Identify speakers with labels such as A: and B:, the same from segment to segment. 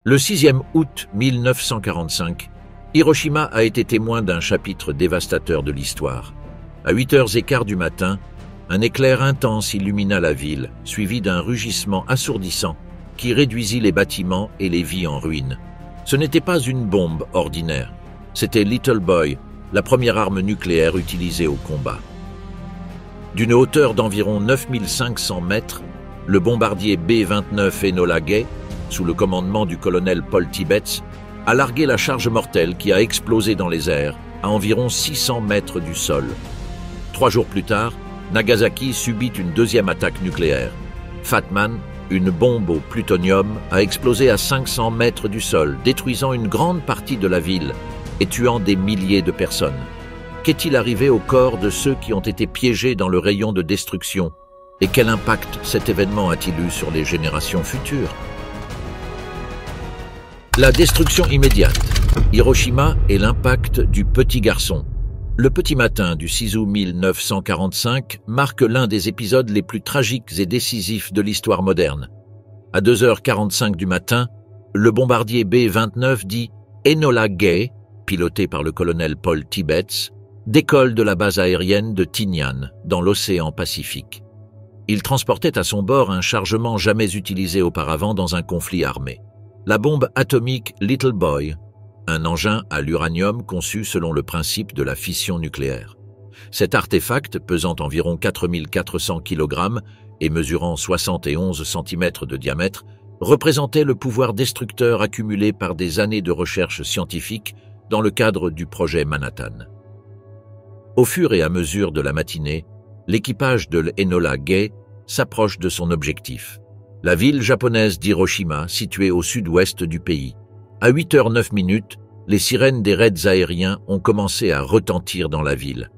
A: Le 6e août 1945, Hiroshima a été témoin d'un chapitre dévastateur de l'histoire. À 8h15 du matin, un éclair intense illumina la ville, suivi d'un rugissement assourdissant qui réduisit les bâtiments et les vies en ruine. Ce n'était pas une bombe ordinaire, c'était Little Boy, la première arme nucléaire utilisée au combat. D'une hauteur d'environ 9500 mètres, le bombardier B-29 Enola Gay, sous le commandement du colonel Paul Tibbets, a largué la charge mortelle qui a explosé dans les airs à environ 600 mètres du sol. 3 jours plus tard, Nagasaki subit une deuxième attaque nucléaire. Fat Man, une bombe au plutonium, a explosé à 500 mètres du sol, détruisant une grande partie de la ville et tuant des milliers de personnes. Qu'est-il arrivé au corps de ceux qui ont été piégés dans le rayon de destruction? Et quel impact cet événement a-t-il eu sur les générations futures? La destruction immédiate. Hiroshima et l'impact du petit garçon. Le petit matin du 6 août 1945 marque l'un des épisodes les plus tragiques et décisifs de l'histoire moderne. À 2h45 du matin, le bombardier B-29 dit Enola Gay, piloté par le colonel Paul Tibbets, décolle de la base aérienne de Tinian, dans l'océan Pacifique. Il transportait à son bord un chargement jamais utilisé auparavant dans un conflit armé. La bombe atomique Little Boy, un engin à l'uranium conçu selon le principe de la fission nucléaire. Cet artefact, pesant environ 4400 kg et mesurant 71 cm de diamètre, représentait le pouvoir destructeur accumulé par des années de recherche scientifique dans le cadre du projet Manhattan. Au fur et à mesure de la matinée, l'équipage de l'Enola Gay s'approche de son objectif. La ville japonaise d'Hiroshima, située au sud-ouest du pays. À 8h09, les sirènes des raids aériens ont commencé à retentir dans la ville.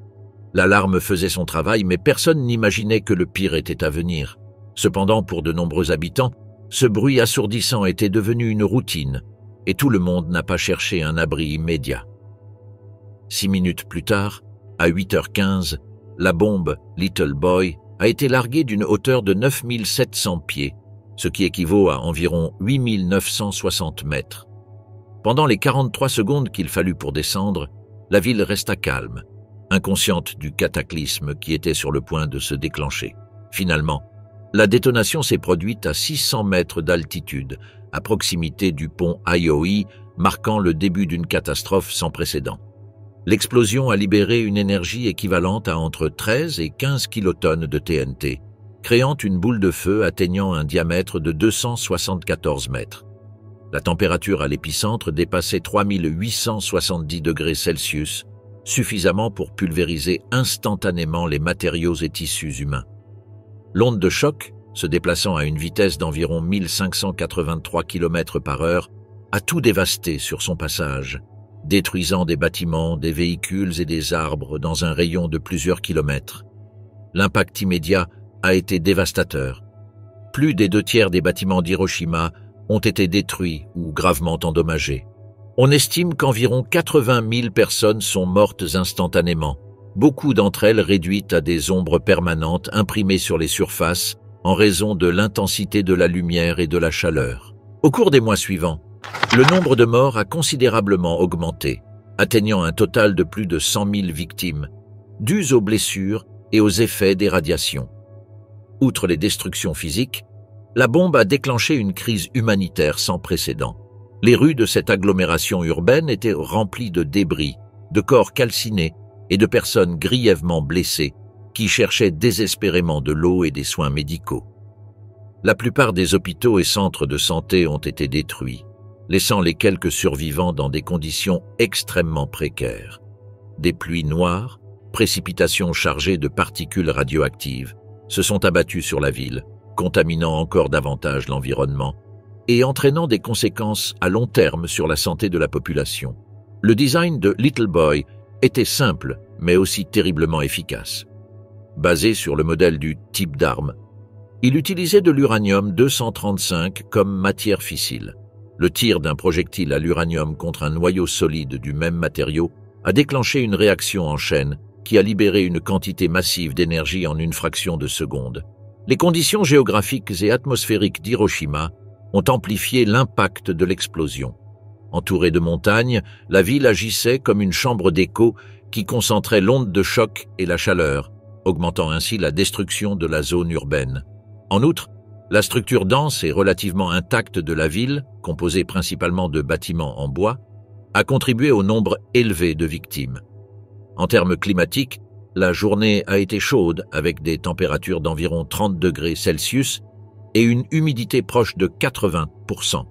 A: L'alarme faisait son travail, mais personne n'imaginait que le pire était à venir. Cependant, pour de nombreux habitants, ce bruit assourdissant était devenu une routine, et tout le monde n'a pas cherché un abri immédiat. 6 minutes plus tard, à 8h15, la bombe Little Boy a été larguée d'une hauteur de 9700 pieds, ce qui équivaut à environ 8960 mètres. Pendant les 43 secondes qu'il fallut pour descendre, la ville resta calme, inconsciente du cataclysme qui était sur le point de se déclencher. Finalement, la détonation s'est produite à 600 mètres d'altitude, à proximité du pont Aioi, marquant le début d'une catastrophe sans précédent. L'explosion a libéré une énergie équivalente à entre 13 et 15 kilotonnes de TNT, créant une boule de feu atteignant un diamètre de 274 mètres. La température à l'épicentre dépassait 3870 degrés Celsius, suffisamment pour pulvériser instantanément les matériaux et tissus humains. L'onde de choc, se déplaçant à une vitesse d'environ 1583 km/h, a tout dévasté sur son passage, détruisant des bâtiments, des véhicules et des arbres dans un rayon de plusieurs kilomètres. L'impact immédiat a été dévastateur. Plus des 2/3 des bâtiments d'Hiroshima ont été détruits ou gravement endommagés. On estime qu'environ 80 000 personnes sont mortes instantanément, beaucoup d'entre elles réduites à des ombres permanentes imprimées sur les surfaces en raison de l'intensité de la lumière et de la chaleur. Au cours des mois suivants, le nombre de morts a considérablement augmenté, atteignant un total de plus de 100 000 victimes, dues aux blessures et aux effets des radiations. Outre les destructions physiques, la bombe a déclenché une crise humanitaire sans précédent. Les rues de cette agglomération urbaine étaient remplies de débris, de corps calcinés et de personnes grièvement blessées qui cherchaient désespérément de l'eau et des soins médicaux. La plupart des hôpitaux et centres de santé ont été détruits, laissant les quelques survivants dans des conditions extrêmement précaires. Des pluies noires, précipitations chargées de particules radioactives, se sont abattus sur la ville, contaminant encore davantage l'environnement et entraînant des conséquences à long terme sur la santé de la population. Le design de Little Boy était simple, mais aussi terriblement efficace. Basé sur le modèle du type d'arme, il utilisait de l'uranium-235 comme matière fissile. Le tir d'un projectile à l'uranium contre un noyau solide du même matériau a déclenché une réaction en chaîne qui a libéré une quantité massive d'énergie en une fraction de seconde. Les conditions géographiques et atmosphériques d'Hiroshima ont amplifié l'impact de l'explosion. Entourée de montagnes, la ville agissait comme une chambre d'écho qui concentrait l'onde de choc et la chaleur, augmentant ainsi la destruction de la zone urbaine. En outre, la structure dense et relativement intacte de la ville, composée principalement de bâtiments en bois, a contribué au nombre élevé de victimes. En termes climatiques, la journée a été chaude avec des températures d'environ 30 degrés Celsius et une humidité proche de 80%.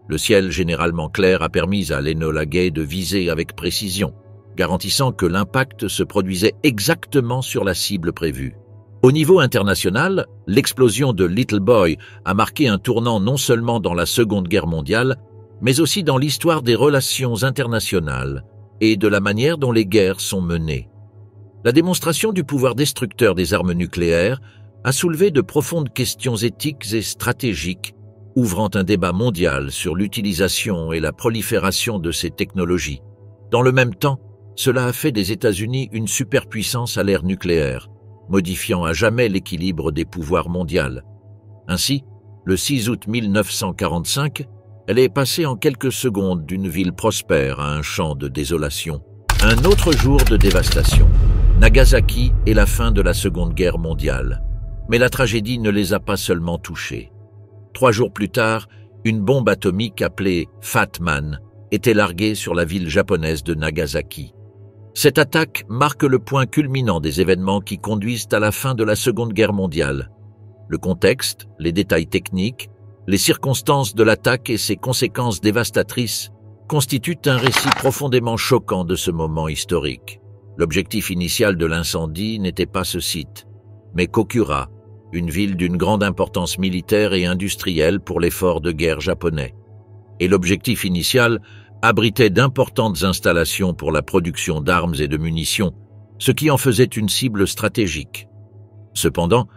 A: Le ciel généralement clair a permis à l'Enola Gay de viser avec précision, garantissant que l'impact se produisait exactement sur la cible prévue. Au niveau international, l'explosion de Little Boy a marqué un tournant non seulement dans la Seconde Guerre mondiale, mais aussi dans l'histoire des relations internationales et de la manière dont les guerres sont menées. La démonstration du pouvoir destructeur des armes nucléaires a soulevé de profondes questions éthiques et stratégiques, ouvrant un débat mondial sur l'utilisation et la prolifération de ces technologies. Dans le même temps, cela a fait des États-Unis une superpuissance à l'ère nucléaire, modifiant à jamais l'équilibre des pouvoirs mondiaux. Ainsi, le 6 août 1945, elle est passée en quelques secondes d'une ville prospère à un champ de désolation. Un autre jour de dévastation. Nagasaki et la fin de la Seconde Guerre mondiale. Mais la tragédie ne les a pas seulement touchés. 3 jours plus tard, une bombe atomique appelée Fat Man était larguée sur la ville japonaise de Nagasaki. Cette attaque marque le point culminant des événements qui conduisent à la fin de la Seconde Guerre mondiale. Le contexte, les détails techniques, les circonstances de l'attaque et ses conséquences dévastatrices constituent un récit profondément choquant de ce moment historique. L'objectif initial de l'incendie n'était pas ce site, mais Kokura, une ville d'une grande importance militaire et industrielle pour l'effort de guerre japonais. Et l'objectif initial abritait d'importantes installations pour la production d'armes et de munitions, ce qui en faisait une cible stratégique. Cependant,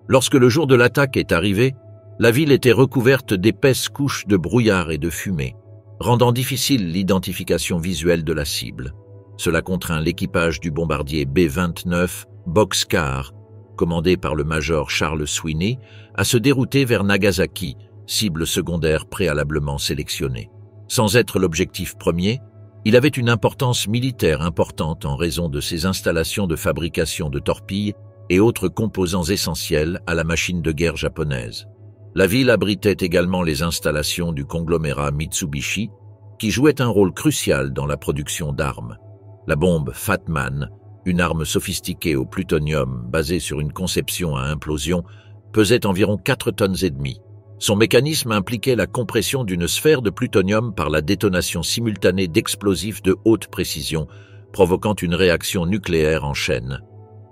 A: lorsque le jour de l'attaque est arrivé, la ville était recouverte d'épaisses couches de brouillard et de fumée, rendant difficile l'identification visuelle de la cible. Cela contraint l'équipage du bombardier B-29 Boxcar, commandé par le major Charles Sweeney, à se dérouter vers Nagasaki, cible secondaire préalablement sélectionnée. Sans être l'objectif premier, il avait une importance militaire importante en raison de ses installations de fabrication de torpilles et autres composants essentiels à la machine de guerre japonaise. La ville abritait également les installations du conglomérat Mitsubishi, qui jouait un rôle crucial dans la production d'armes. La bombe Fat Man, une arme sophistiquée au plutonium basée sur une conception à implosion, pesait environ 4 tonnes et demie. Son mécanisme impliquait la compression d'une sphère de plutonium par la détonation simultanée d'explosifs de haute précision, provoquant une réaction nucléaire en chaîne.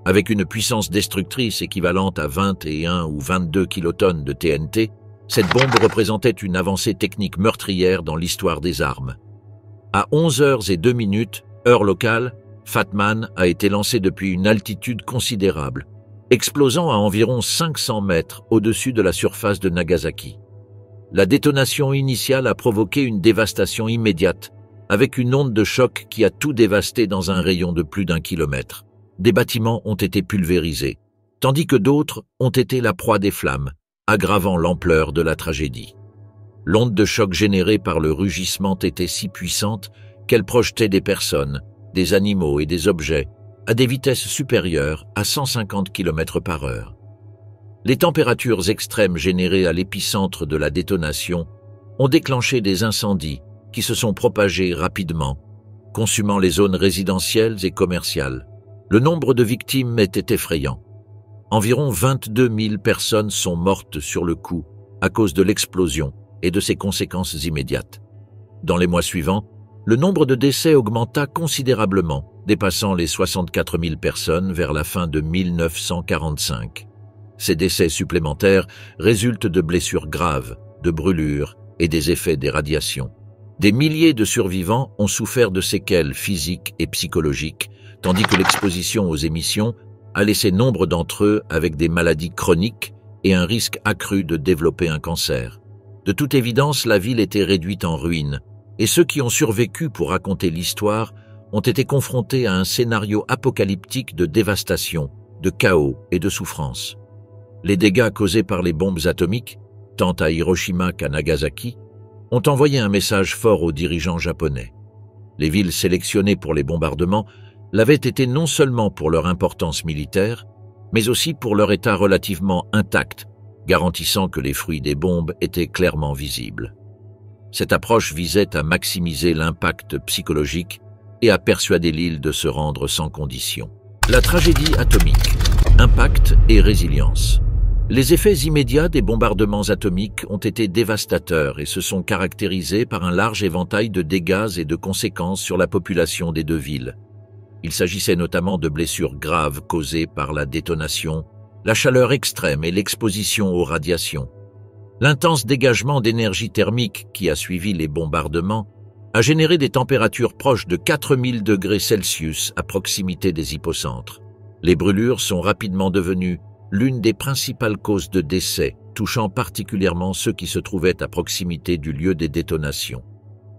A: Avec une puissance destructrice équivalente à 21 ou 22 kilotonnes de TNT, cette bombe représentait une avancée technique meurtrière dans l'histoire des armes. À 11h02, heure locale, Fat Man a été lancé depuis une altitude considérable, explosant à environ 500 mètres au-dessus de la surface de Nagasaki. La détonation initiale a provoqué une dévastation immédiate, avec une onde de choc qui a tout dévasté dans un rayon de plus d'1 kilomètre. Des bâtiments ont été pulvérisés, tandis que d'autres ont été la proie des flammes, aggravant l'ampleur de la tragédie. L'onde de choc générée par le rugissement était si puissante qu'elle projetait des personnes, des animaux et des objets à des vitesses supérieures à 150 km/h. Les températures extrêmes générées à l'épicentre de la détonation ont déclenché des incendies qui se sont propagés rapidement, consumant les zones résidentielles et commerciales. Le nombre de victimes était effrayant. Environ 22 000 personnes sont mortes sur le coup à cause de l'explosion et de ses conséquences immédiates. Dans les mois suivants, le nombre de décès augmenta considérablement, dépassant les 64 000 personnes vers la fin de 1945. Ces décès supplémentaires résultent de blessures graves, de brûlures et des effets des radiations. Des milliers de survivants ont souffert de séquelles physiques et psychologiques, tandis que l'exposition aux émissions a laissé nombre d'entre eux avec des maladies chroniques et un risque accru de développer un cancer. De toute évidence, la ville était réduite en ruines, et ceux qui ont survécu pour raconter l'histoire ont été confrontés à un scénario apocalyptique de dévastation, de chaos et de souffrance. Les dégâts causés par les bombes atomiques, tant à Hiroshima qu'à Nagasaki, ont envoyé un message fort aux dirigeants japonais. Les villes sélectionnées pour les bombardements l'avaient été non seulement pour leur importance militaire, mais aussi pour leur état relativement intact, garantissant que les fruits des bombes étaient clairement visibles. Cette approche visait à maximiser l'impact psychologique et à persuader l'île de se rendre sans condition. La tragédie atomique, impact et résilience. Les effets immédiats des bombardements atomiques ont été dévastateurs et se sont caractérisés par un large éventail de dégâts et de conséquences sur la population des deux villes. Il s'agissait notamment de blessures graves causées par la détonation, la chaleur extrême et l'exposition aux radiations. L'intense dégagement d'énergie thermique qui a suivi les bombardements a généré des températures proches de 4000 degrés Celsius à proximité des hypocentres. Les brûlures sont rapidement devenues l'une des principales causes de décès, touchant particulièrement ceux qui se trouvaient à proximité du lieu des détonations.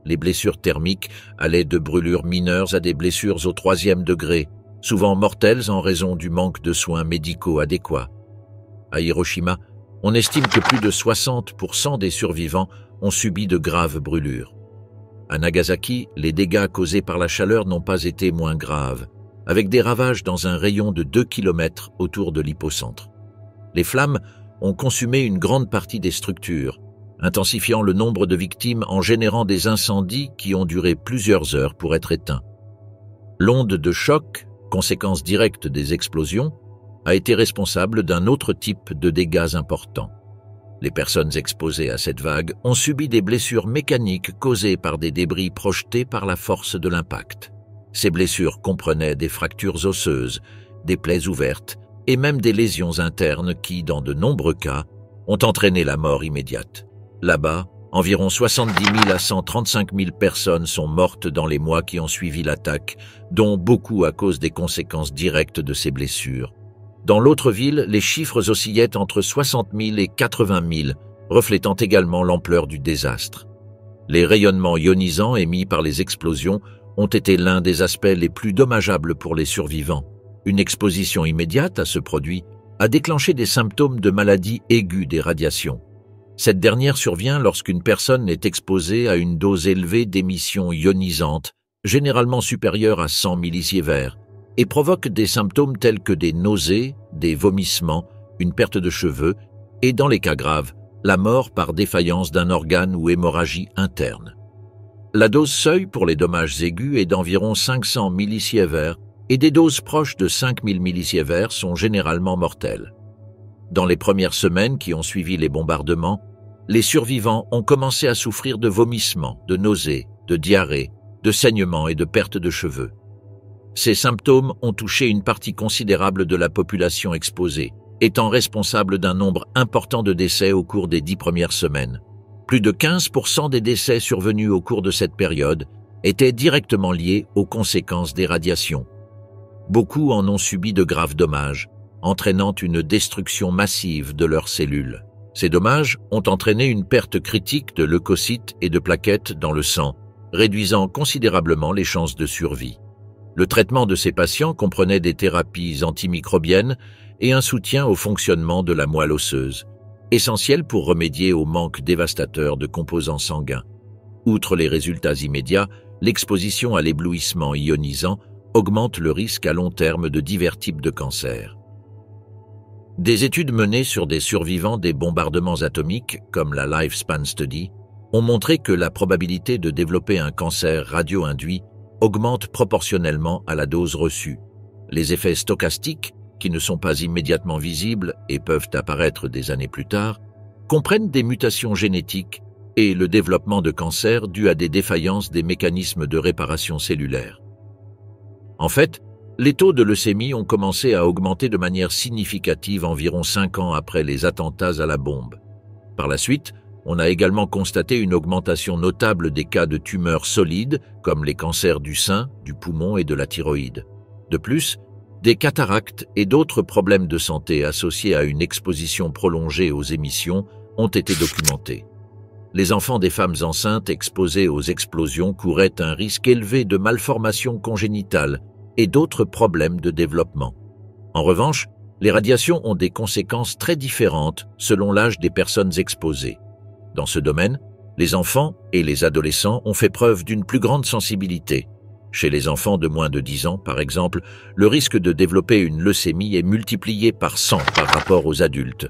A: Les blessures thermiques allaient de brûlures mineures à des blessures au 3e degré, souvent mortelles en raison du manque de soins médicaux adéquats. À Hiroshima, on estime que plus de 60% des survivants ont subi de graves brûlures. À Nagasaki, les dégâts causés par la chaleur n'ont pas été moins graves, avec des ravages dans un rayon de 2 km autour de l'hypocentre. Les flammes ont consumé une grande partie des structures, intensifiant le nombre de victimes en générant des incendies qui ont duré plusieurs heures pour être éteints. L'onde de choc, conséquence directe des explosions, a été responsable d'un autre type de dégâts importants. Les personnes exposées à cette vague ont subi des blessures mécaniques causées par des débris projetés par la force de l'impact. Ces blessures comprenaient des fractures osseuses, des plaies ouvertes et même des lésions internes qui, dans de nombreux cas, ont entraîné la mort immédiate. Là-bas, environ 70 000 à 135 000 personnes sont mortes dans les mois qui ont suivi l'attaque, dont beaucoup à cause des conséquences directes de ces blessures. Dans l'autre ville, les chiffres oscillaient entre 60 000 et 80 000, reflétant également l'ampleur du désastre. Les rayonnements ionisants émis par les explosions ont été l'un des aspects les plus dommageables pour les survivants. Une exposition immédiate à ce produit a déclenché des symptômes de maladie aiguë des radiations. Cette dernière survient lorsqu'une personne est exposée à une dose élevée d'émissions ionisantes, généralement supérieure à 100 millisievert, et provoque des symptômes tels que des nausées, des vomissements, une perte de cheveux et, dans les cas graves, la mort par défaillance d'un organe ou hémorragie interne. La dose seuil pour les dommages aigus est d'environ 500 millisievert et des doses proches de 5000 millisievert sont généralement mortelles. Dans les premières semaines qui ont suivi les bombardements, les survivants ont commencé à souffrir de vomissements, de nausées, de diarrhée, de saignements et de perte de cheveux. Ces symptômes ont touché une partie considérable de la population exposée, étant responsable d'un nombre important de décès au cours des 10 premières semaines. Plus de 15% des décès survenus au cours de cette période étaient directement liés aux conséquences des radiations. Beaucoup en ont subi de graves dommages, entraînant une destruction massive de leurs cellules. Ces dommages ont entraîné une perte critique de leucocytes et de plaquettes dans le sang, réduisant considérablement les chances de survie. Le traitement de ces patients comprenait des thérapies antimicrobiennes et un soutien au fonctionnement de la moelle osseuse, essentiel pour remédier au manque dévastateur de composants sanguins. Outre les résultats immédiats, l'exposition à l'éblouissement ionisant augmente le risque à long terme de divers types de cancers. Des études menées sur des survivants des bombardements atomiques, comme la Lifespan Study, ont montré que la probabilité de développer un cancer radio-induit augmente proportionnellement à la dose reçue. Les effets stochastiques, qui ne sont pas immédiatement visibles et peuvent apparaître des années plus tard, comprennent des mutations génétiques et le développement de cancers dus à des défaillances des mécanismes de réparation cellulaire. En fait, les taux de leucémie ont commencé à augmenter de manière significative environ 5 ans après les attentats à la bombe. Par la suite, on a également constaté une augmentation notable des cas de tumeurs solides, comme les cancers du sein, du poumon et de la thyroïde. De plus, des cataractes et d'autres problèmes de santé associés à une exposition prolongée aux émissions ont été documentés. Les enfants des femmes enceintes exposées aux explosions couraient un risque élevé de malformations congénitales et d'autres problèmes de développement. En revanche, Les radiations ont des conséquences très différentes selon l'âge des personnes exposées. Dans ce domaine, les enfants et les adolescents ont fait preuve d'une plus grande sensibilité. Chez les enfants de moins de 10 ans, par exemple, le risque de développer une leucémie est multiplié par 100 par rapport aux adultes.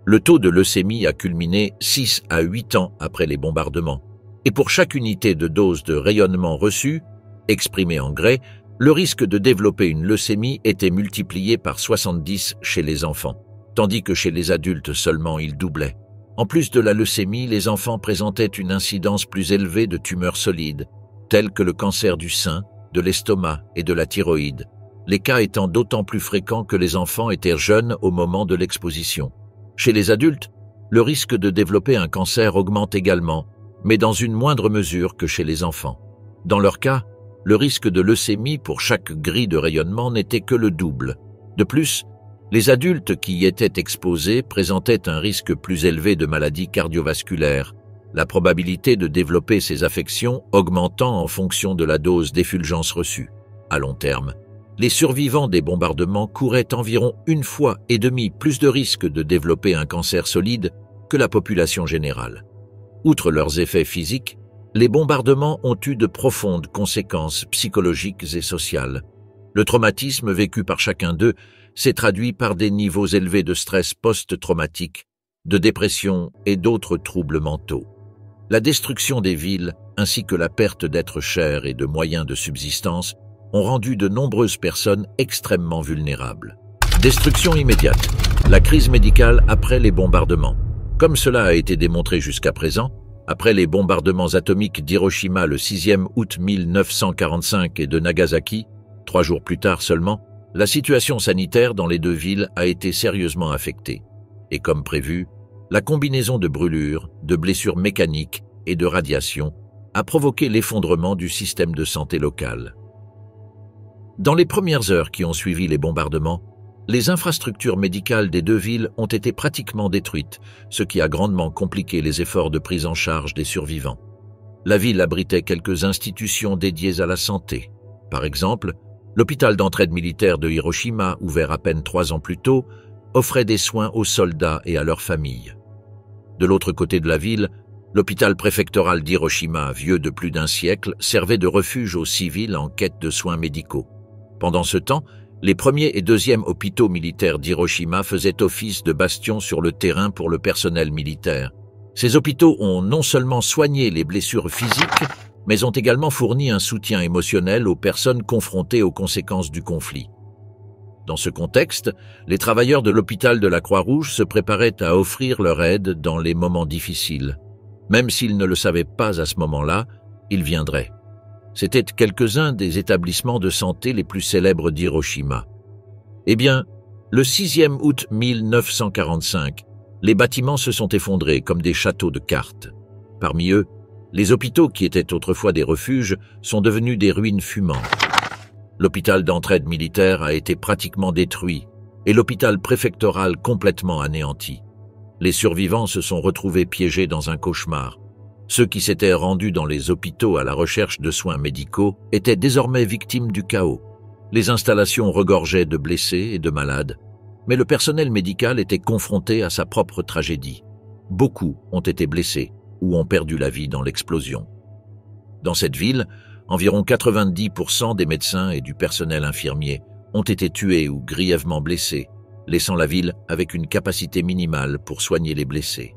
A: Le taux de leucémie a culminé 6 à 8 ans après les bombardements. Et pour chaque unité de dose de rayonnement reçue, exprimée en Gray, le risque de développer une leucémie était multiplié par 70 chez les enfants, tandis que chez les adultes seulement il doublait. En plus de la leucémie, les enfants présentaient une incidence plus élevée de tumeurs solides, telles que le cancer du sein, de l'estomac et de la thyroïde, les cas étant d'autant plus fréquents que les enfants étaient jeunes au moment de l'exposition. Chez les adultes, le risque de développer un cancer augmente également, mais dans une moindre mesure que chez les enfants. Dans leur cas, le risque de leucémie pour chaque grille de rayonnement n'était que le double. De plus, les adultes qui y étaient exposés présentaient un risque plus élevé de maladies cardiovasculaires, la probabilité de développer ces affections augmentant en fonction de la dose d'effulgence reçue. À long terme, les survivants des bombardements couraient environ 1,5 fois plus de risques de développer un cancer solide que la population générale. Outre leurs effets physiques, les bombardements ont eu de profondes conséquences psychologiques et sociales. Le traumatisme vécu par chacun d'eux s'est traduit par des niveaux élevés de stress post-traumatique, de dépression et d'autres troubles mentaux. La destruction des villes, ainsi que la perte d'êtres chers et de moyens de subsistance, ont rendu de nombreuses personnes extrêmement vulnérables. Destruction immédiate. La crise médicale après les bombardements. Comme cela a été démontré jusqu'à présent, après les bombardements atomiques d'Hiroshima le 6e août 1945 et de Nagasaki, 3 jours plus tard seulement, la situation sanitaire dans les deux villes a été sérieusement affectée. Et comme prévu, la combinaison de brûlures, de blessures mécaniques et de radiation a provoqué l'effondrement du système de santé local. Dans les premières heures qui ont suivi les bombardements, les infrastructures médicales des deux villes ont été pratiquement détruites, ce qui a grandement compliqué les efforts de prise en charge des survivants. La ville abritait quelques institutions dédiées à la santé. Par exemple, l'hôpital d'entraide militaire de Hiroshima, ouvert à peine 3 ans plus tôt, offrait des soins aux soldats et à leurs familles. De l'autre côté de la ville, l'hôpital préfectoral d'Hiroshima, vieux de plus d'1 siècle, servait de refuge aux civils en quête de soins médicaux. Pendant ce temps, les premiers et deuxièmes hôpitaux militaires d'Hiroshima faisaient office de bastion sur le terrain pour le personnel militaire. Ces hôpitaux ont non seulement soigné les blessures physiques, mais ont également fourni un soutien émotionnel aux personnes confrontées aux conséquences du conflit. Dans ce contexte, les travailleurs de l'hôpital de la Croix-Rouge se préparaient à offrir leur aide dans les moments difficiles. Même s'ils ne le savaient pas à ce moment-là, ils viendraient. C'étaient quelques-uns des établissements de santé les plus célèbres d'Hiroshima. Eh bien, le 6e août 1945, les bâtiments se sont effondrés comme des châteaux de cartes. Parmi eux, les hôpitaux qui étaient autrefois des refuges sont devenus des ruines fumantes. L'hôpital d'entraide militaire a été pratiquement détruit et l'hôpital préfectoral complètement anéanti. Les survivants se sont retrouvés piégés dans un cauchemar. Ceux qui s'étaient rendus dans les hôpitaux à la recherche de soins médicaux étaient désormais victimes du chaos. Les installations regorgeaient de blessés et de malades, mais le personnel médical était confronté à sa propre tragédie. Beaucoup ont été blessés ou ont perdu la vie dans l'explosion. Dans cette ville, environ 90% des médecins et du personnel infirmier ont été tués ou grièvement blessés, laissant la ville avec une capacité minimale pour soigner les blessés.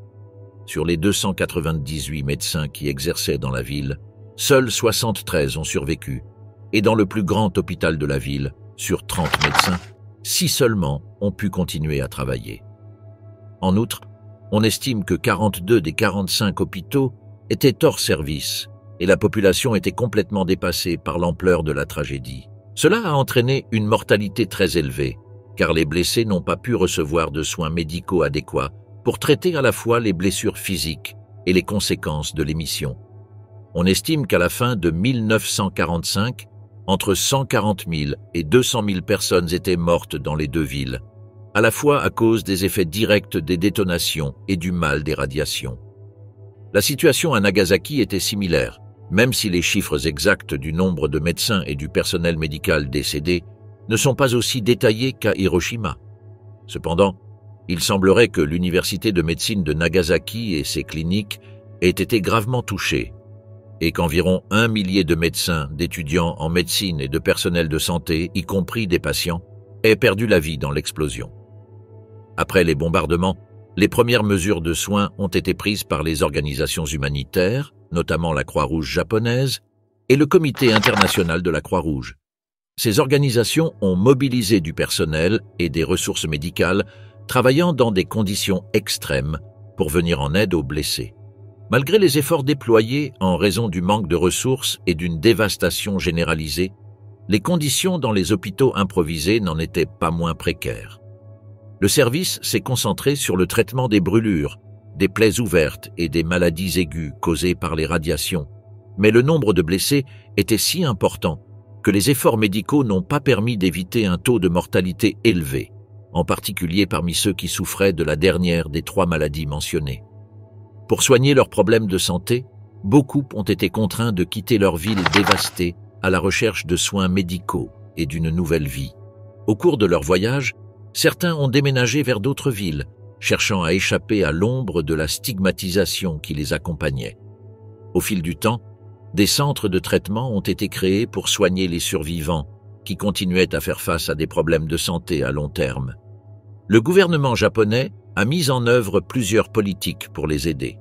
A: Sur les 298 médecins qui exerçaient dans la ville, seuls 73 ont survécu, et dans le plus grand hôpital de la ville, sur 30 médecins, 6 seulement ont pu continuer à travailler. En outre, on estime que 42 des 45 hôpitaux étaient hors service, et la population était complètement dépassée par l'ampleur de la tragédie. Cela a entraîné une mortalité très élevée, car les blessés n'ont pas pu recevoir de soins médicaux adéquats pour traiter à la fois les blessures physiques et les conséquences de l'émission. On estime qu'à la fin de 1945, entre 140 000 et 200 000 personnes étaient mortes dans les deux villes, à la fois à cause des effets directs des détonations et du mal des radiations. La situation à Nagasaki était similaire, même si les chiffres exacts du nombre de médecins et du personnel médical décédés ne sont pas aussi détaillés qu'à Hiroshima. Cependant, il semblerait que l'université de médecine de Nagasaki et ses cliniques aient été gravement touchées et qu'environ 1 millier de médecins, d'étudiants en médecine et de personnel de santé, y compris des patients, aient perdu la vie dans l'explosion. Après les bombardements, les premières mesures de soins ont été prises par les organisations humanitaires, notamment la Croix-Rouge japonaise et le Comité international de la Croix-Rouge. Ces organisations ont mobilisé du personnel et des ressources médicales travaillant dans des conditions extrêmes pour venir en aide aux blessés. Malgré les efforts déployés en raison du manque de ressources et d'une dévastation généralisée, les conditions dans les hôpitaux improvisés n'en étaient pas moins précaires. Le service s'est concentré sur le traitement des brûlures, des plaies ouvertes et des maladies aiguës causées par les radiations, mais le nombre de blessés était si important que les efforts médicaux n'ont pas permis d'éviter un taux de mortalité élevé, en particulier parmi ceux qui souffraient de la dernière des 3 maladies mentionnées. Pour soigner leurs problèmes de santé, beaucoup ont été contraints de quitter leur ville dévastée à la recherche de soins médicaux et d'une nouvelle vie. Au cours de leur voyage, certains ont déménagé vers d'autres villes, cherchant à échapper à l'ombre de la stigmatisation qui les accompagnait. Au fil du temps, des centres de traitement ont été créés pour soigner les survivants qui continuaient à faire face à des problèmes de santé à long terme. Le gouvernement japonais a mis en œuvre plusieurs politiques pour les aider.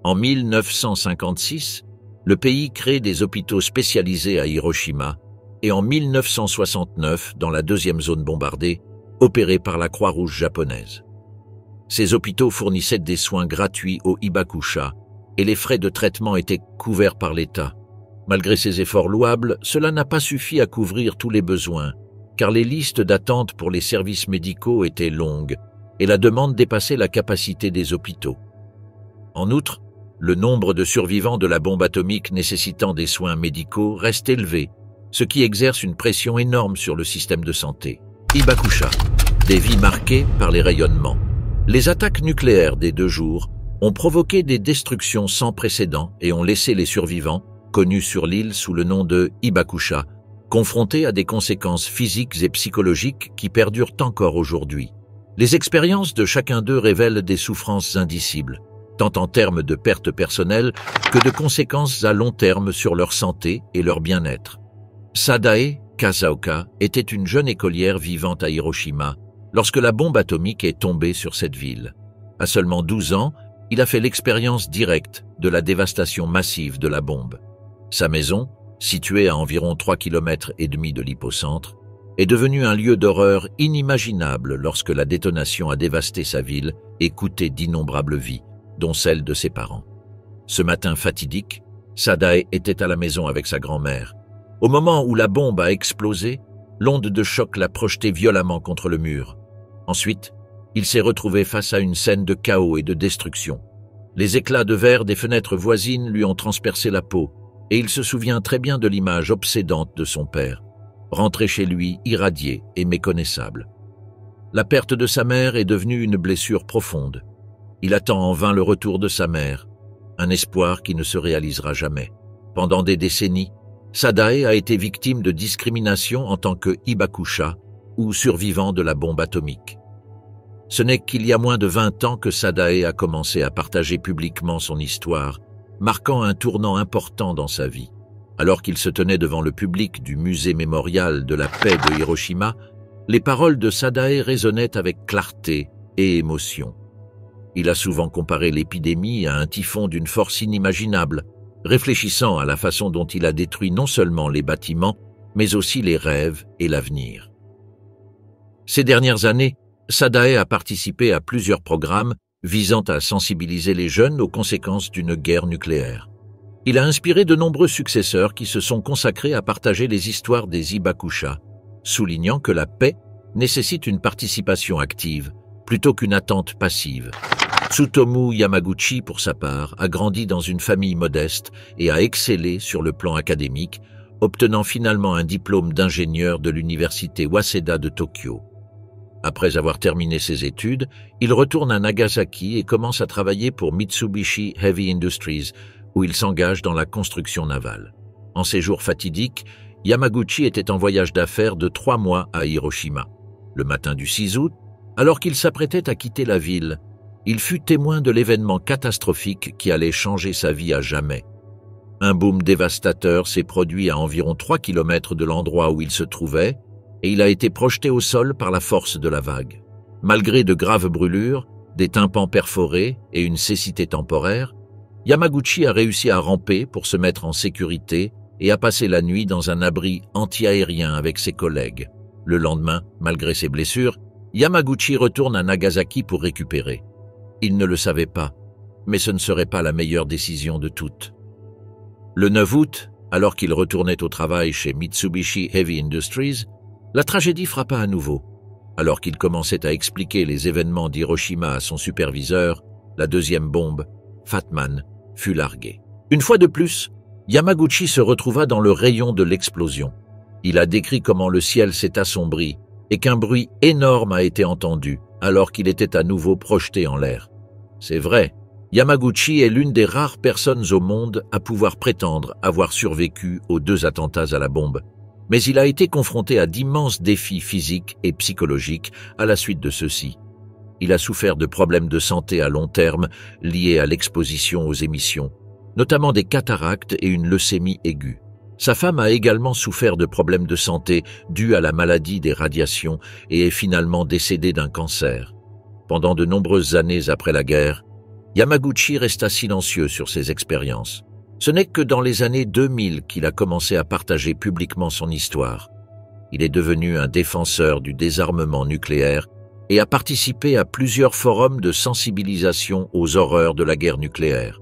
A: En 1956, le pays crée des hôpitaux spécialisés à Hiroshima et en 1969, dans la deuxième zone bombardée, opérée par la Croix-Rouge japonaise. Ces hôpitaux fournissaient des soins gratuits aux hibakusha et les frais de traitement étaient couverts par l'État. Malgré ces efforts louables, cela n'a pas suffi à couvrir tous les besoins, car les listes d'attente pour les services médicaux étaient longues et la demande dépassait la capacité des hôpitaux. En outre, le nombre de survivants de la bombe atomique nécessitant des soins médicaux reste élevé, ce qui exerce une pression énorme sur le système de santé. Hibakusha, des vies marquées par les rayonnements. Les attaques nucléaires des 2 jours ont provoqué des destructions sans précédent et ont laissé les survivants, connus sur l'île sous le nom de hibakusha, confrontés à des conséquences physiques et psychologiques qui perdurent encore aujourd'hui. Les expériences de chacun d'eux révèlent des souffrances indicibles, tant en termes de pertes personnelles que de conséquences à long terme sur leur santé et leur bien-être. Sadae Kasaoka était une jeune écolière vivant à Hiroshima lorsque la bombe atomique est tombée sur cette ville. À seulement 12 ans, il a fait l'expérience directe de la dévastation massive de la bombe. Sa maison, située à environ 3,5 km de l'hypocentre, est devenue un lieu d'horreur inimaginable lorsque la détonation a dévasté sa ville et coûté d'innombrables vies, dont celle de ses parents. Ce matin fatidique, Sadae était à la maison avec sa grand-mère. Au moment où la bombe a explosé, l'onde de choc l'a projeté violemment contre le mur. Ensuite, il s'est retrouvé face à une scène de chaos et de destruction. Les éclats de verre des fenêtres voisines lui ont transpercé la peau, et il se souvient très bien de l'image obsédante de son père, rentré chez lui irradié et méconnaissable. La perte de sa mère est devenue une blessure profonde. Il attend en vain le retour de sa mère, un espoir qui ne se réalisera jamais. Pendant des décennies, Sadae a été victime de discrimination en tant que hibakusha ou survivant de la bombe atomique. Ce n'est qu'il y a moins de 20 ans que Sadae a commencé à partager publiquement son histoire, marquant un tournant important dans sa vie. Alors qu'il se tenait devant le public du musée mémorial de la paix de Hiroshima, les paroles de Sadae résonnaient avec clarté et émotion. Il a souvent comparé l'épidémie à un typhon d'une force inimaginable, réfléchissant à la façon dont il a détruit non seulement les bâtiments, mais aussi les rêves et l'avenir. Ces dernières années, Sadae a participé à plusieurs programmes visant à sensibiliser les jeunes aux conséquences d'une guerre nucléaire. Il a inspiré de nombreux successeurs qui se sont consacrés à partager les histoires des hibakusha, soulignant que la paix nécessite une participation active plutôt qu'une attente passive. Tsutomu Yamaguchi, pour sa part, a grandi dans une famille modeste et a excellé sur le plan académique, obtenant finalement un diplôme d'ingénieur de l'université Waseda de Tokyo. Après avoir terminé ses études, il retourne à Nagasaki et commence à travailler pour Mitsubishi Heavy Industries, où il s'engage dans la construction navale. En ces jours fatidiques, Yamaguchi était en voyage d'affaires de 3 mois à Hiroshima. Le matin du 6 août, Alors qu'il s'apprêtait à quitter la ville, il fut témoin de l'événement catastrophique qui allait changer sa vie à jamais. Un boom dévastateur s'est produit à environ 3 kilomètres de l'endroit où il se trouvait et il a été projeté au sol par la force de la vague. Malgré de graves brûlures, des tympans perforés et une cécité temporaire, Yamaguchi a réussi à ramper pour se mettre en sécurité et a passé la nuit dans un abri anti-aérien avec ses collègues. Le lendemain, malgré ses blessures, Yamaguchi retourne à Nagasaki pour récupérer. Il ne le savait pas, mais ce ne serait pas la meilleure décision de toutes. Le 9 août, alors qu'il retournait au travail chez Mitsubishi Heavy Industries, la tragédie frappa à nouveau. Alors qu'il commençait à expliquer les événements d'Hiroshima à son superviseur, la deuxième bombe, Fatman, fut larguée. Une fois de plus, Yamaguchi se retrouva dans le rayon de l'explosion. Il a décrit comment le ciel s'est assombri et qu'un bruit énorme a été entendu alors qu'il était à nouveau projeté en l'air. C'est vrai, Yamaguchi est l'une des rares personnes au monde à pouvoir prétendre avoir survécu aux 2 attentats à la bombe. Mais il a été confronté à d'immenses défis physiques et psychologiques à la suite de ceux-ci. Il a souffert de problèmes de santé à long terme liés à l'exposition aux émissions, notamment des cataractes et une leucémie aiguë. Sa femme a également souffert de problèmes de santé dus à la maladie des radiations et est finalement décédée d'un cancer. Pendant de nombreuses années après la guerre, Yamaguchi resta silencieux sur ses expériences. Ce n'est que dans les années 2000 qu'il a commencé à partager publiquement son histoire. Il est devenu un défenseur du désarmement nucléaire et a participé à plusieurs forums de sensibilisation aux horreurs de la guerre nucléaire.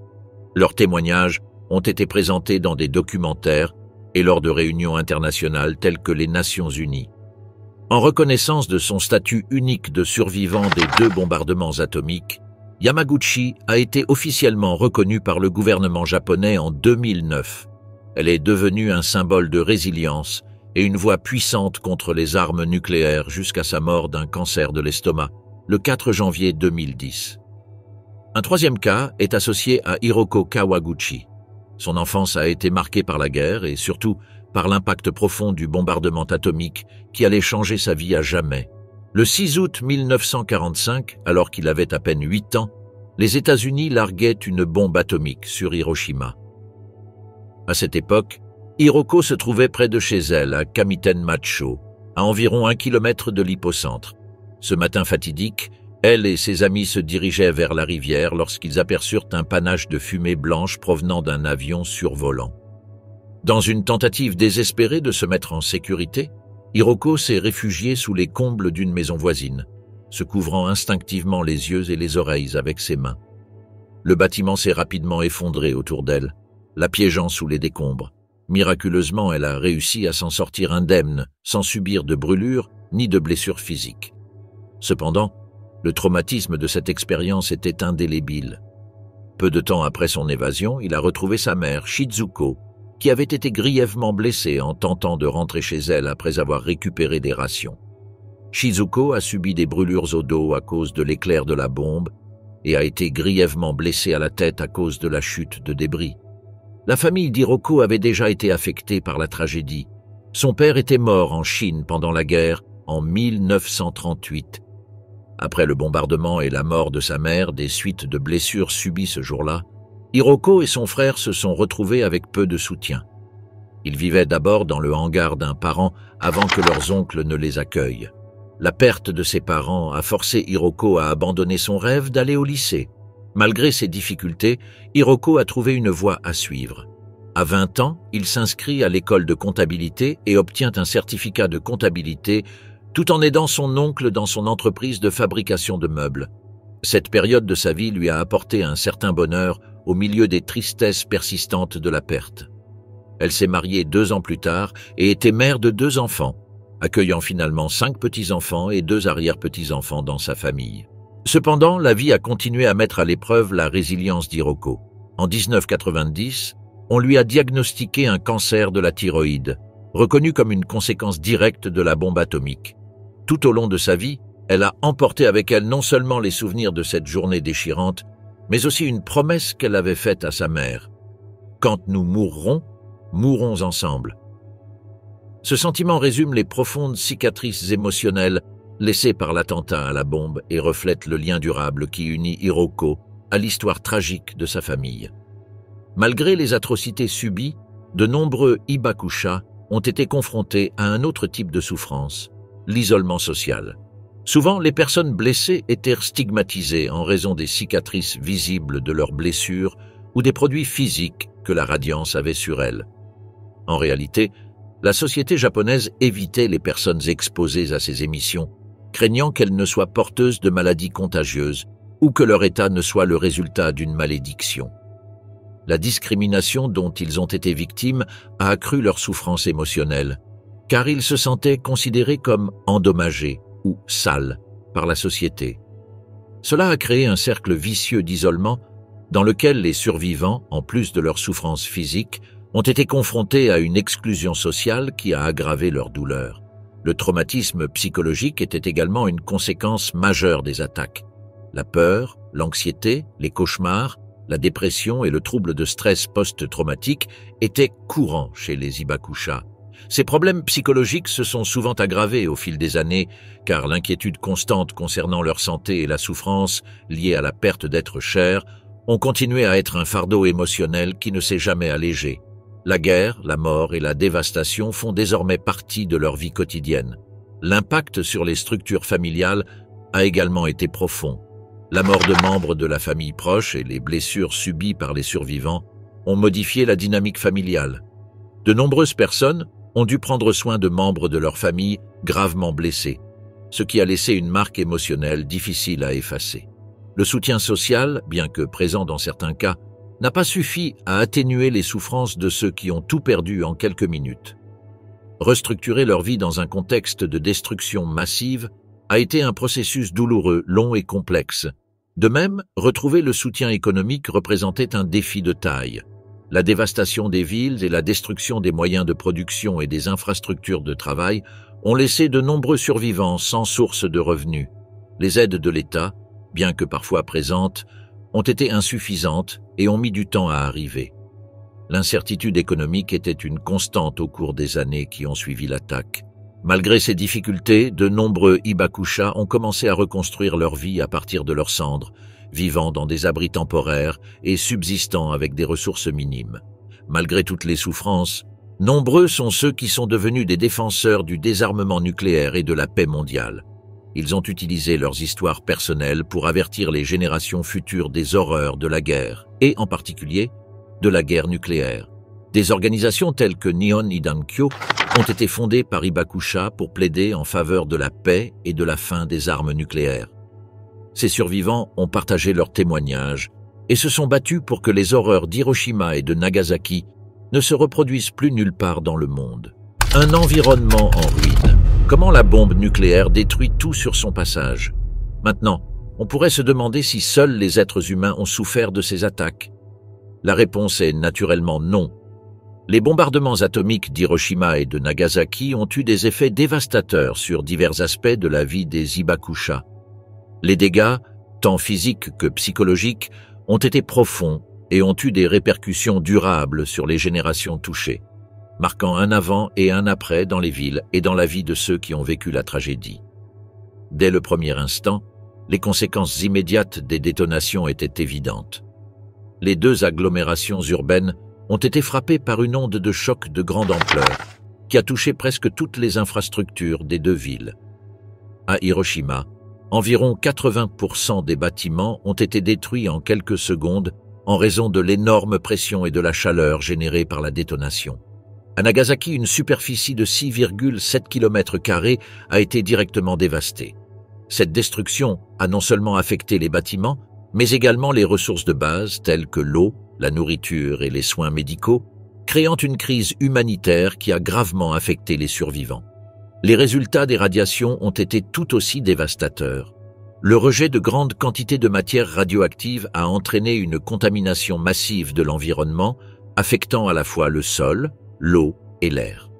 A: Leurs témoignages ont été présentés dans des documentaires et lors de réunions internationales telles que les Nations Unies. En reconnaissance de son statut unique de survivant des 2 bombardements atomiques, Yamaguchi a été officiellement reconnue par le gouvernement japonais en 2009. Elle est devenue un symbole de résilience et une voix puissante contre les armes nucléaires jusqu'à sa mort d'un cancer de l'estomac, le 4 janvier 2010. Un 3e cas est associé à Hiroko Kawaguchi. Son enfance a été marquée par la guerre et surtout par l'impact profond du bombardement atomique qui allait changer sa vie à jamais. Le 6 août 1945, alors qu'il avait à peine 8 ans, les États-Unis larguaient une bombe atomique sur Hiroshima. À cette époque, Hiroko se trouvait près de chez elle, à Kamiten-Macho, à environ 1 kilomètre de l'hypocentre. Ce matin fatidique, elle et ses amis se dirigeaient vers la rivière lorsqu'ils aperçurent un panache de fumée blanche provenant d'un avion survolant. Dans une tentative désespérée de se mettre en sécurité, Hiroko s'est réfugiée sous les combles d'une maison voisine, se couvrant instinctivement les yeux et les oreilles avec ses mains. Le bâtiment s'est rapidement effondré autour d'elle, la piégeant sous les décombres. Miraculeusement, elle a réussi à s'en sortir indemne, sans subir de brûlures ni de blessures physiques. Cependant, le traumatisme de cette expérience était indélébile. Peu de temps après son évasion, il a retrouvé sa mère, Shizuko, qui avait été grièvement blessée en tentant de rentrer chez elle après avoir récupéré des rations. Shizuko a subi des brûlures au dos à cause de l'éclair de la bombe et a été grièvement blessée à la tête à cause de la chute de débris. La famille d'Hiroko avait déjà été affectée par la tragédie. Son père était mort en Chine pendant la guerre en 1938. Après le bombardement et la mort de sa mère des suites de blessures subies ce jour-là, Hiroko et son frère se sont retrouvés avec peu de soutien. Ils vivaient d'abord dans le hangar d'un parent avant que leurs oncles ne les accueillent. La perte de ses parents a forcé Hiroko à abandonner son rêve d'aller au lycée. Malgré ces difficultés, Hiroko a trouvé une voie à suivre. À 20 ans, il s'inscrit à l'école de comptabilité et obtient un certificat de comptabilité tout en aidant son oncle dans son entreprise de fabrication de meubles. Cette période de sa vie lui a apporté un certain bonheur au milieu des tristesses persistantes de la perte. Elle s'est mariée 2 ans plus tard et était mère de 2 enfants, accueillant finalement 5 petits-enfants et 2 arrière-petits-enfants dans sa famille. Cependant, la vie a continué à mettre à l'épreuve la résilience d'Hiroko. En 1990, on lui a diagnostiqué un cancer de la thyroïde, reconnu comme une conséquence directe de la bombe atomique. Tout au long de sa vie, elle a emporté avec elle non seulement les souvenirs de cette journée déchirante, mais aussi une promesse qu'elle avait faite à sa mère. « Quand nous mourrons, mourrons ensemble ». Ce sentiment résume les profondes cicatrices émotionnelles laissée par l'attentat à la bombe et reflète le lien durable qui unit Hiroko à l'histoire tragique de sa famille. Malgré les atrocités subies, de nombreux Hibakusha ont été confrontés à un autre type de souffrance, l'isolement social. Souvent, les personnes blessées étaient stigmatisées en raison des cicatrices visibles de leurs blessures ou des produits physiques que la radiance avait sur elles. En réalité, la société japonaise évitait les personnes exposées à ces émissions, craignant qu'elles ne soient porteuses de maladies contagieuses ou que leur état ne soit le résultat d'une malédiction. La discrimination dont ils ont été victimes a accru leur souffrance émotionnelle, car ils se sentaient considérés comme endommagés ou sales par la société. Cela a créé un cercle vicieux d'isolement dans lequel les survivants, en plus de leur souffrance physique, ont été confrontés à une exclusion sociale qui a aggravé leur douleur. Le traumatisme psychologique était également une conséquence majeure des attaques. La peur, l'anxiété, les cauchemars, la dépression et le trouble de stress post-traumatique étaient courants chez les Hibakusha. Ces problèmes psychologiques se sont souvent aggravés au fil des années, car l'inquiétude constante concernant leur santé et la souffrance liée à la perte d'êtres chers ont continué à être un fardeau émotionnel qui ne s'est jamais allégé. La guerre, la mort et la dévastation font désormais partie de leur vie quotidienne. L'impact sur les structures familiales a également été profond. La mort de membres de la famille proche et les blessures subies par les survivants ont modifié la dynamique familiale. De nombreuses personnes ont dû prendre soin de membres de leur famille gravement blessés, ce qui a laissé une marque émotionnelle difficile à effacer. Le soutien social, bien que présent dans certains cas, n'a pas suffi à atténuer les souffrances de ceux qui ont tout perdu en quelques minutes. Restructurer leur vie dans un contexte de destruction massive a été un processus douloureux, long et complexe. De même, retrouver le soutien économique représentait un défi de taille. La dévastation des villes et la destruction des moyens de production et des infrastructures de travail ont laissé de nombreux survivants sans source de revenus. Les aides de l'État, bien que parfois présentes, ont été insuffisantes et ont mis du temps à arriver. L'incertitude économique était une constante au cours des années qui ont suivi l'attaque. Malgré ces difficultés, de nombreux Hibakusha ont commencé à reconstruire leur vie à partir de leurs cendres, vivant dans des abris temporaires et subsistant avec des ressources minimes. Malgré toutes les souffrances, nombreux sont ceux qui sont devenus des défenseurs du désarmement nucléaire et de la paix mondiale. Ils ont utilisé leurs histoires personnelles pour avertir les générations futures des horreurs de la guerre, et en particulier de la guerre nucléaire. Des organisations telles que Nihon Hidankyo ont été fondées par Hibakusha pour plaider en faveur de la paix et de la fin des armes nucléaires. Ces survivants ont partagé leurs témoignages et se sont battus pour que les horreurs d'Hiroshima et de Nagasaki ne se reproduisent plus nulle part dans le monde. Un environnement en ruine. Comment la bombe nucléaire détruit tout sur son passage? Maintenant, on pourrait se demander si seuls les êtres humains ont souffert de ces attaques. La réponse est naturellement non. Les bombardements atomiques d'Hiroshima et de Nagasaki ont eu des effets dévastateurs sur divers aspects de la vie des Hibakusha. Les dégâts, tant physiques que psychologiques, ont été profonds et ont eu des répercussions durables sur les générations touchées, marquant un avant et un après dans les villes et dans la vie de ceux qui ont vécu la tragédie. Dès le premier instant, les conséquences immédiates des détonations étaient évidentes. Les deux agglomérations urbaines ont été frappées par une onde de choc de grande ampleur qui a touché presque toutes les infrastructures des deux villes. À Hiroshima, environ 80% des bâtiments ont été détruits en quelques secondes en raison de l'énorme pression et de la chaleur générée par la détonation. À Nagasaki, une superficie de 6,7 km² a été directement dévastée. Cette destruction a non seulement affecté les bâtiments, mais également les ressources de base telles que l'eau, la nourriture et les soins médicaux, créant une crise humanitaire qui a gravement affecté les survivants. Les résultats des radiations ont été tout aussi dévastateurs. Le rejet de grandes quantités de matières radioactives a entraîné une contamination massive de l'environnement, affectant à la fois le sol, l'eau et l'air.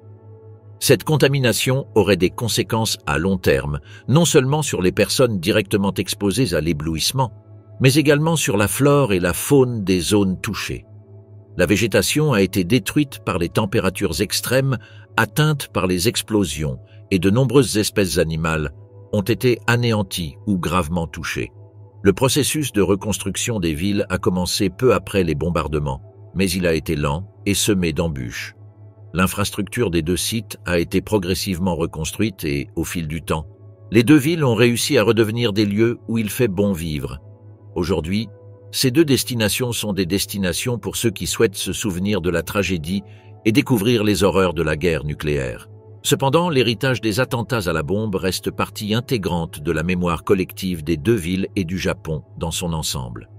A: Cette contamination aurait des conséquences à long terme, non seulement sur les personnes directement exposées à l'éblouissement, mais également sur la flore et la faune des zones touchées. La végétation a été détruite par les températures extrêmes atteintes par les explosions et de nombreuses espèces animales ont été anéantis ou gravement touchés. Le processus de reconstruction des villes a commencé peu après les bombardements, mais il a été lent et semé d'embûches. L'infrastructure des deux sites a été progressivement reconstruite et, au fil du temps, les deux villes ont réussi à redevenir des lieux où il fait bon vivre. Aujourd'hui, ces deux destinations sont des destinations pour ceux qui souhaitent se souvenir de la tragédie et découvrir les horreurs de la guerre nucléaire. Cependant, l'héritage des attentats à la bombe reste partie intégrante de la mémoire collective des deux villes et du Japon dans son ensemble.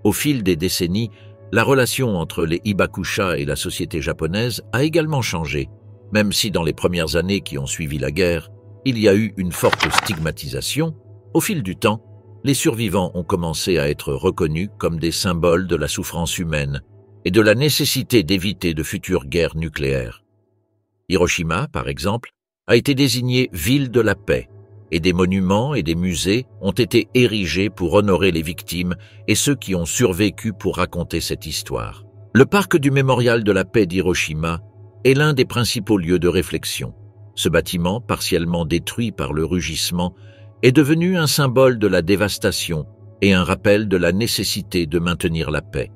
A: Au fil des décennies, la relation entre les Hibakusha et la société japonaise a également changé, même si dans les premières années qui ont suivi la guerre, il y a eu une forte stigmatisation. Au fil du temps, les survivants ont commencé à être reconnus comme des symboles de la souffrance humaine et de la nécessité d'éviter de futures guerres nucléaires. Hiroshima, par exemple, a été désignée ville de la paix, et des monuments et des musées ont été érigés pour honorer les victimes et ceux qui ont survécu pour raconter cette histoire. Le parc du Mémorial de la paix d'Hiroshima est l'un des principaux lieux de réflexion. Ce bâtiment, partiellement détruit par le rugissement, est devenu un symbole de la dévastation et un rappel de la nécessité de maintenir la paix.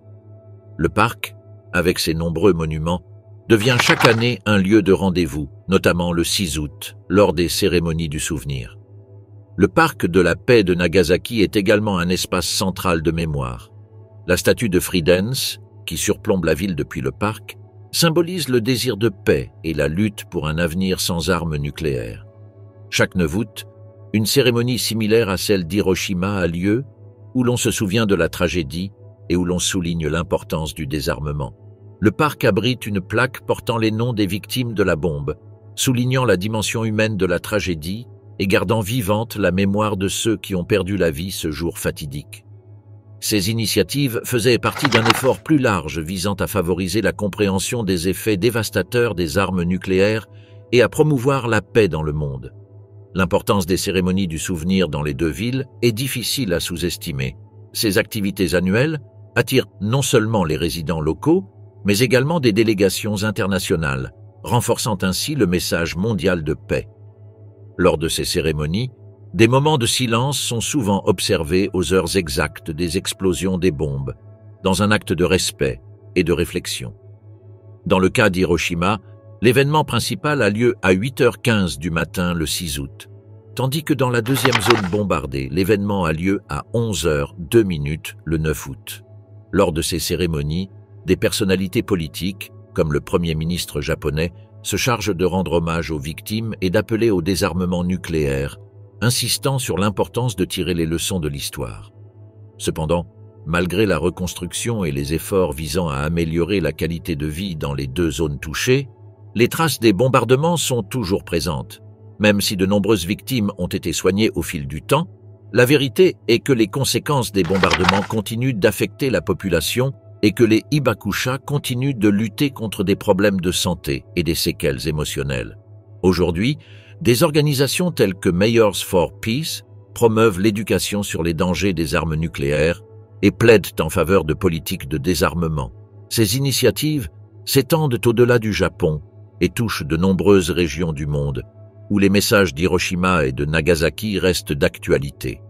A: Le parc, avec ses nombreux monuments, devient chaque année un lieu de rendez-vous, notamment le 6 août, lors des cérémonies du souvenir. Le parc de la paix de Nagasaki est également un espace central de mémoire. La statue de Friedens, qui surplombe la ville depuis le parc, symbolise le désir de paix et la lutte pour un avenir sans armes nucléaires. Chaque 9 août, une cérémonie similaire à celle d'Hiroshima a lieu, où l'on se souvient de la tragédie et où l'on souligne l'importance du désarmement. Le parc abrite une plaque portant les noms des victimes de la bombe, soulignant la dimension humaine de la tragédie et gardant vivante la mémoire de ceux qui ont perdu la vie ce jour fatidique. Ces initiatives faisaient partie d'un effort plus large visant à favoriser la compréhension des effets dévastateurs des armes nucléaires et à promouvoir la paix dans le monde. L'importance des cérémonies du souvenir dans les deux villes est difficile à sous-estimer. Ces activités annuelles attirent non seulement les résidents locaux, mais également des délégations internationales, renforçant ainsi le message mondial de paix. Lors de ces cérémonies, des moments de silence sont souvent observés aux heures exactes des explosions des bombes, dans un acte de respect et de réflexion. Dans le cas d'Hiroshima, l'événement principal a lieu à 8h15 du matin le 6 août, tandis que dans la deuxième zone bombardée, l'événement a lieu à 11h02 le 9 août. Lors de ces cérémonies, des personnalités politiques, comme le Premier ministre japonais, se chargent de rendre hommage aux victimes et d'appeler au désarmement nucléaire, insistant sur l'importance de tirer les leçons de l'histoire. Cependant, malgré la reconstruction et les efforts visant à améliorer la qualité de vie dans les deux zones touchées, les traces des bombardements sont toujours présentes. Même si de nombreuses victimes ont été soignées au fil du temps, la vérité est que les conséquences des bombardements continuent d'affecter la population et que les Hibakusha continuent de lutter contre des problèmes de santé et des séquelles émotionnelles. Aujourd'hui, des organisations telles que Mayors for Peace promeuvent l'éducation sur les dangers des armes nucléaires et plaident en faveur de politiques de désarmement. Ces initiatives s'étendent au-delà du Japon et touchent de nombreuses régions du monde, où les messages d'Hiroshima et de Nagasaki restent d'actualité.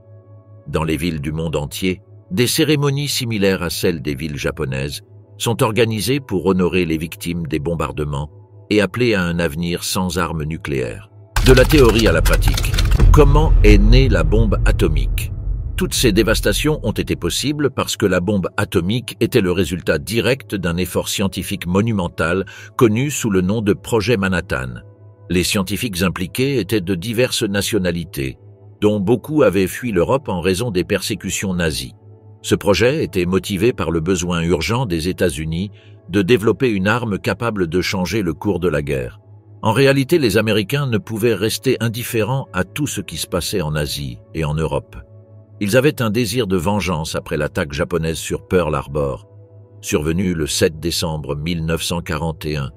A: Dans les villes du monde entier, des cérémonies similaires à celles des villes japonaises sont organisées pour honorer les victimes des bombardements et appeler à un avenir sans armes nucléaires. De la théorie à la pratique, comment est née la bombe atomique? Toutes ces dévastations ont été possibles parce que la bombe atomique était le résultat direct d'un effort scientifique monumental connu sous le nom de projet Manhattan. Les scientifiques impliqués étaient de diverses nationalités, dont beaucoup avaient fui l'Europe en raison des persécutions nazies. Ce projet était motivé par le besoin urgent des États-Unis de développer une arme capable de changer le cours de la guerre. En réalité, les Américains ne pouvaient rester indifférents à tout ce qui se passait en Asie et en Europe. Ils avaient un désir de vengeance après l'attaque japonaise sur Pearl Harbor, survenue le 7 décembre 1941.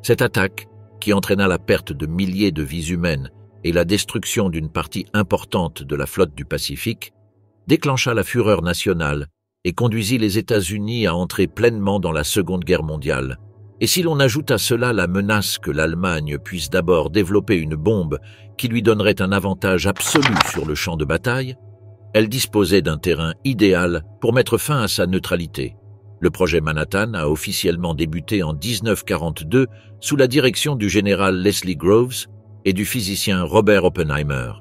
A: Cette attaque, qui entraîna la perte de milliers de vies humaines et la destruction d'une partie importante de la flotte du Pacifique, déclencha la fureur nationale et conduisit les États-Unis à entrer pleinement dans la Seconde Guerre mondiale. Et si l'on ajoute à cela la menace que l'Allemagne puisse d'abord développer une bombe qui lui donnerait un avantage absolu sur le champ de bataille, elle disposait d'un terrain idéal pour mettre fin à sa neutralité. Le projet Manhattan a officiellement débuté en 1942 sous la direction du général Leslie Groves et du physicien Robert Oppenheimer.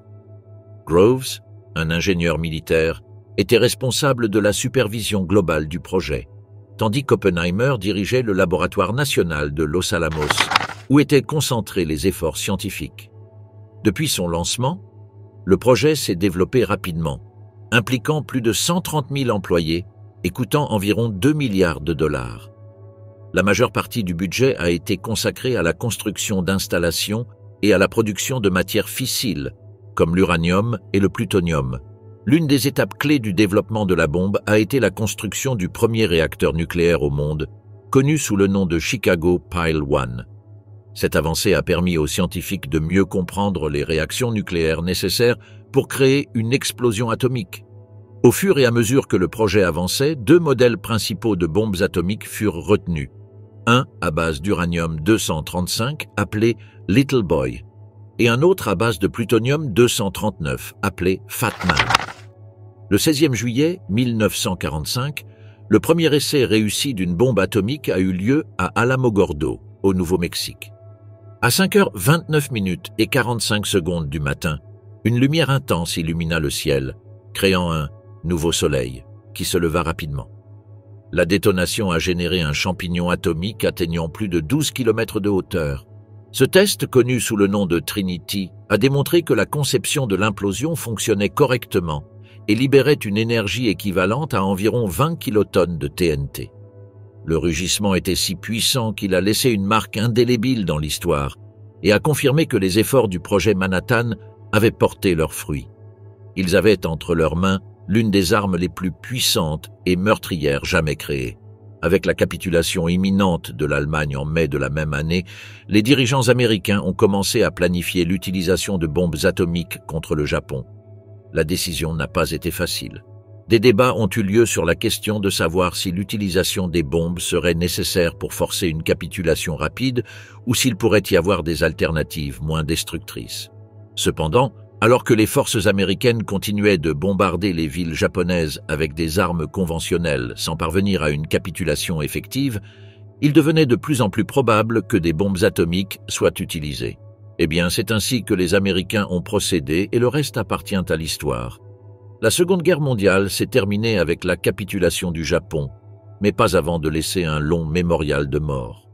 A: Groves, un ingénieur militaire, était responsable de la supervision globale du projet, tandis qu'Oppenheimer dirigeait le laboratoire national de Los Alamos, où étaient concentrés les efforts scientifiques. Depuis son lancement, le projet s'est développé rapidement, impliquant plus de 130 000 employés et coûtant environ 2 milliards de dollars. La majeure partie du budget a été consacrée à la construction d'installations et à la production de matières fissiles, comme l'uranium et le plutonium. L'une des étapes clés du développement de la bombe a été la construction du premier réacteur nucléaire au monde, connu sous le nom de Chicago Pile 1. Cette avancée a permis aux scientifiques de mieux comprendre les réactions nucléaires nécessaires pour créer une explosion atomique. Au fur et à mesure que le projet avançait, 2 modèles principaux de bombes atomiques furent retenus. Un à base d'uranium-235, appelé Little Boy, et un autre à base de plutonium-239, appelé Fat Man. Le 16 juillet 1945, le premier essai réussi d'une bombe atomique a eu lieu à Alamogordo, au Nouveau-Mexique. À 5h29 et 45 secondes du matin, une lumière intense illumina le ciel, créant un nouveau soleil qui se leva rapidement. La détonation a généré un champignon atomique atteignant plus de 12 km de hauteur. Ce test, connu sous le nom de Trinity, a démontré que la conception de l'implosion fonctionnait correctement et libérait une énergie équivalente à environ 20 kilotonnes de TNT. Le rugissement était si puissant qu'il a laissé une marque indélébile dans l'histoire et a confirmé que les efforts du projet Manhattan avaient porté leurs fruits. Ils avaient entre leurs mains l'une des armes les plus puissantes et meurtrières jamais créées. Avec la capitulation imminente de l'Allemagne en mai de la même année, les dirigeants américains ont commencé à planifier l'utilisation de bombes atomiques contre le Japon. La décision n'a pas été facile. Des débats ont eu lieu sur la question de savoir si l'utilisation des bombes serait nécessaire pour forcer une capitulation rapide ou s'il pourrait y avoir des alternatives moins destructrices. Cependant, alors que les forces américaines continuaient de bombarder les villes japonaises avec des armes conventionnelles sans parvenir à une capitulation effective, il devenait de plus en plus probable que des bombes atomiques soient utilisées. Eh bien, c'est ainsi que les Américains ont procédé et le reste appartient à l'histoire. La Seconde Guerre mondiale s'est terminée avec la capitulation du Japon, mais pas avant de laisser un long mémorial de morts.